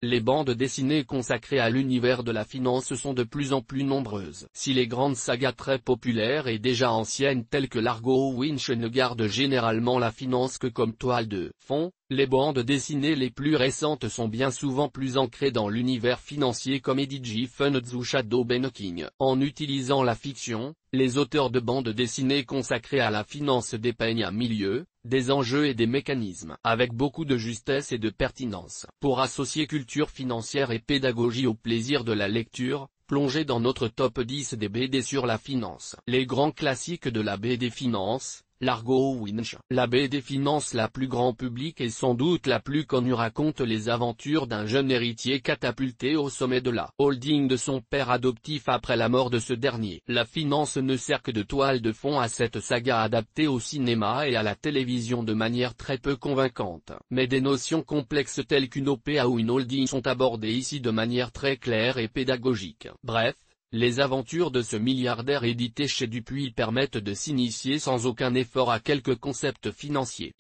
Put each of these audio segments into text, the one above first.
Les bandes dessinées consacrées à l'univers de la finance sont de plus en plus nombreuses. Si les grandes sagas très populaires et déjà anciennes telles que Largo ou Winch ne gardent généralement la finance que comme toile de fond, les bandes dessinées les plus récentes sont bien souvent plus ancrées dans l'univers financier comme Eddie G. Funds ou Shadow King. En utilisant la fiction, les auteurs de bandes dessinées consacrées à la finance dépeignent un milieu, des enjeux et des mécanismes avec beaucoup de justesse et de pertinence. Pour associer culture financière et pédagogie au plaisir de la lecture, plongez dans notre top 10 des BD sur la finance. Les grands classiques de la BD finance. Largo ou Winch. La BD finance la plus grand public et sans doute la plus connue raconte les aventures d'un jeune héritier catapulté au sommet de la holding de son père adoptif après la mort de ce dernier. La finance ne sert que de toile de fond à cette saga adaptée au cinéma et à la télévision de manière très peu convaincante. Mais des notions complexes telles qu'une OPA ou une holding sont abordées ici de manière très claire et pédagogique. Bref, les aventures de ce milliardaire édité chez Dupuis permettent de s'initier sans aucun effort à quelques concepts financiers.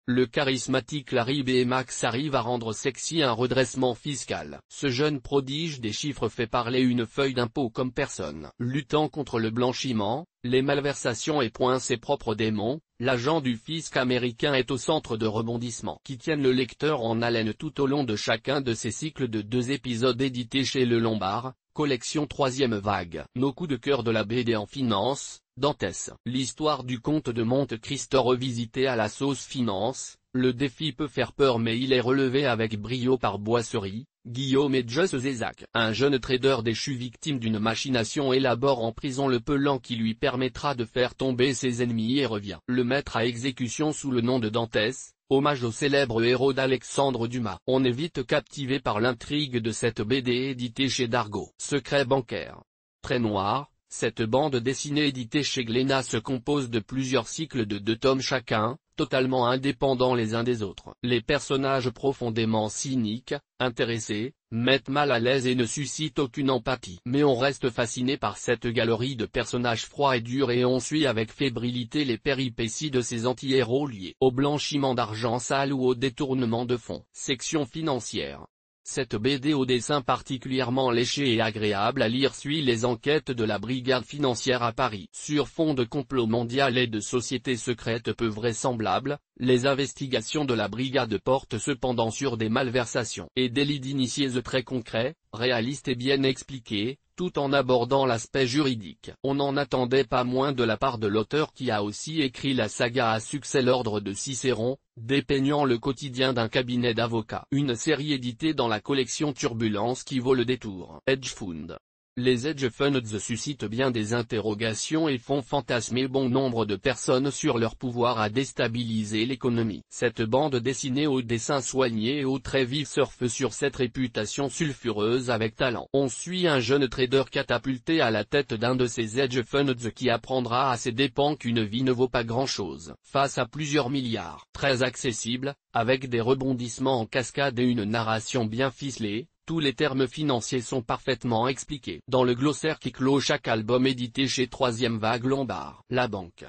Le charismatique Larry B. Max arrive à rendre sexy un redressement fiscal. Ce jeune prodige des chiffres fait parler une feuille d'impôt comme personne. Luttant contre le blanchiment, les malversations et point ses propres démons, l'agent du fisc américain est au centre de rebondissements qui tiennent le lecteur en haleine tout au long de chacun de ces cycles de 2 épisodes édités chez Le Lombard. Collection 3e vague. Nos coups de cœur de la BD en finance, Dantès. L'histoire du comte de Monte Cristo revisité à la sauce finance, le défi peut faire peur mais il est relevé avec brio par Boisserie, Guillaume et Just Zézac. Un jeune trader déchu victime d'une machination élabore en prison le plan qui lui permettra de faire tomber ses ennemis et revient le mettre à exécution sous le nom de Dantès. Hommage au célèbre héros d'Alexandre Dumas. On est vite captivé par l'intrigue de cette BD éditée chez Dargaud. Secret bancaire. Très noir, cette bande dessinée éditée chez Glénat se compose de plusieurs cycles de 2 tomes chacun, totalement indépendants les uns des autres. Les personnages profondément cyniques, intéressés, mettent mal à l'aise et ne suscitent aucune empathie. Mais on reste fasciné par cette galerie de personnages froids et durs et on suit avec fébrilité les péripéties de ces anti-héros liés au blanchiment d'argent sale ou au détournement de fonds. Section financière. Cette BD au dessin particulièrement léché et agréable à lire suit les enquêtes de la brigade financière à Paris. Sur fond de complot mondial et de sociétés secrètes peu vraisemblables, les investigations de la brigade portent cependant sur des malversations et délits d'initiés très concrets, réalistes et bien expliqués, tout en abordant l'aspect juridique. On n'en attendait pas moins de la part de l'auteur qui a aussi écrit la saga à succès L'Ordre de Cicéron, dépeignant le quotidien d'un cabinet d'avocats. Une série éditée dans la collection Turbulence qui vaut le détour. Hedge Fund. Les hedge funds suscitent bien des interrogations et font fantasmer bon nombre de personnes sur leur pouvoir à déstabiliser l'économie. Cette bande dessinée au dessin soigné et au trait vif surfe sur cette réputation sulfureuse avec talent. On suit un jeune trader catapulté à la tête d'un de ces hedge funds qui apprendra à ses dépens qu'une vie ne vaut pas grand-chose. Face à plusieurs milliards. Très accessible, avec des rebondissements en cascade et une narration bien ficelée. Tous les termes financiers sont parfaitement expliqués dans le glossaire qui clôt chaque album édité chez 3e vague Lombard. La banque.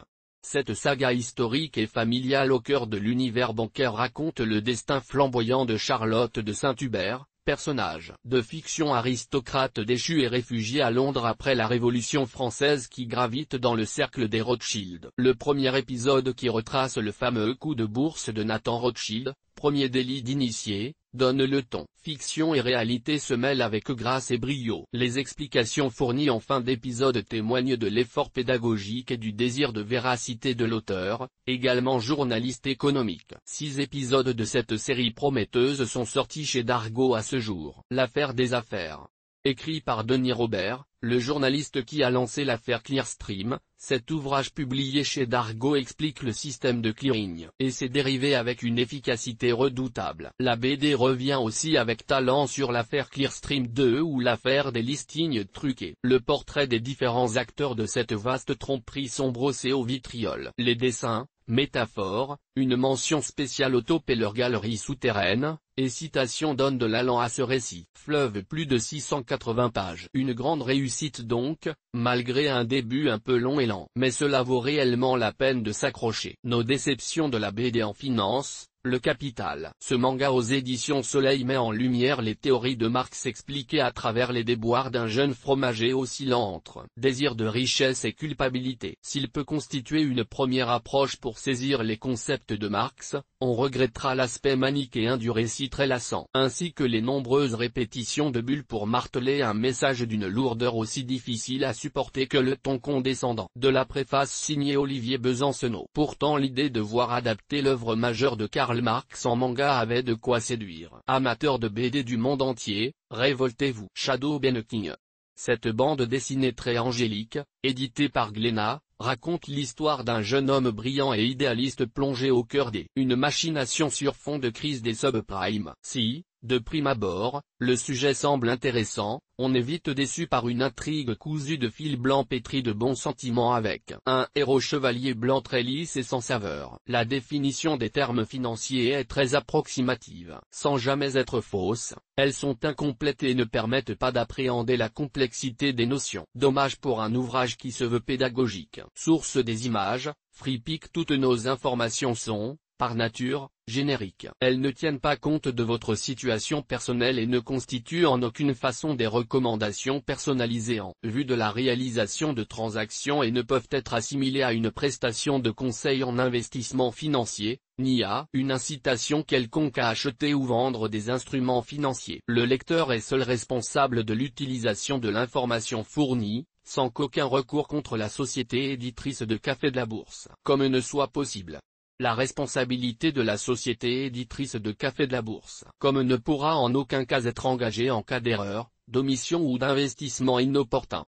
Cette saga historique et familiale au cœur de l'univers bancaire raconte le destin flamboyant de Charlotte de Saint-Hubert, personnage de fiction aristocrate déchu et réfugié à Londres après la Révolution française qui gravite dans le cercle des Rothschild. Le premier épisode qui retrace le fameux coup de bourse de Nathan Rothschild, premier délit d'initié, donne le ton. Fiction et réalité se mêlent avec grâce et brio. Les explications fournies en fin d'épisode témoignent de l'effort pédagogique et du désir de véracité de l'auteur, également journaliste économique. 6 épisodes de cette série prometteuse sont sortis chez Dargaud à ce jour. L'affaire des affaires. Écrit par Denis Robert, le journaliste qui a lancé l'affaire Clearstream, cet ouvrage publié chez Dargaud explique le système de clearing et ses dérivés avec une efficacité redoutable. La BD revient aussi avec talent sur l'affaire Clearstream 2 ou l'affaire des listings truqués. Le portrait des différents acteurs de cette vaste tromperie sont brossés au vitriol. Les dessins, métaphores, une mention spéciale au taupe et leur galerie souterraine, et citations donnent de l'allant à ce récit. Fleuve plus de 680 pages. Une grande réussite donc, malgré un début un peu long et lent. Mais cela vaut réellement la peine de s'accrocher. Nos déceptions de la BD en finance. Le Capital. Ce manga aux éditions Soleil met en lumière les théories de Marx expliquées à travers les déboires d'un jeune fromager oscillant entre désir de richesse et culpabilité. S'il peut constituer une première approche pour saisir les concepts de Marx, on regrettera l'aspect manichéen du récit très lassant, ainsi que les nombreuses répétitions de bulles pour marteler un message d'une lourdeur aussi difficile à supporter que le ton condescendant de la préface signée Olivier Besancenot. Pourtant l'idée de voir adapter l'œuvre majeure de Karl Marx en manga avait de quoi séduire. Amateurs de BD du monde entier, révoltez-vous. Shadow Benking. Cette bande dessinée très angélique, éditée par Glénat, raconte l'histoire d'un jeune homme brillant et idéaliste plongé au cœur une machination sur fond de crise des subprimes. Si, de prime abord, le sujet semble intéressant, on est vite déçu par une intrigue cousue de fil blanc pétri de bons sentiments avec un héros chevalier blanc très lisse et sans saveur. La définition des termes financiers est très approximative. Sans jamais être fausse, elles sont incomplètes et ne permettent pas d'appréhender la complexité des notions. Dommage pour un ouvrage qui se veut pédagogique. Source des images, FreePic. Toutes nos informations sont, par nature, génériques. Elles ne tiennent pas compte de votre situation personnelle et ne constituent en aucune façon des recommandations personnalisées en vue de la réalisation de transactions et ne peuvent être assimilées à une prestation de conseil en investissement financier, ni à une incitation quelconque à acheter ou vendre des instruments financiers. Le lecteur est seul responsable de l'utilisation de l'information fournie, sans qu'aucun recours contre la société éditrice de Café de la Bourse, comme ne soit possible. La responsabilité de la société éditrice de Café de la Bourse, comme ne pourra en aucun cas être engagée en cas d'erreur, d'omission ou d'investissement inopportun.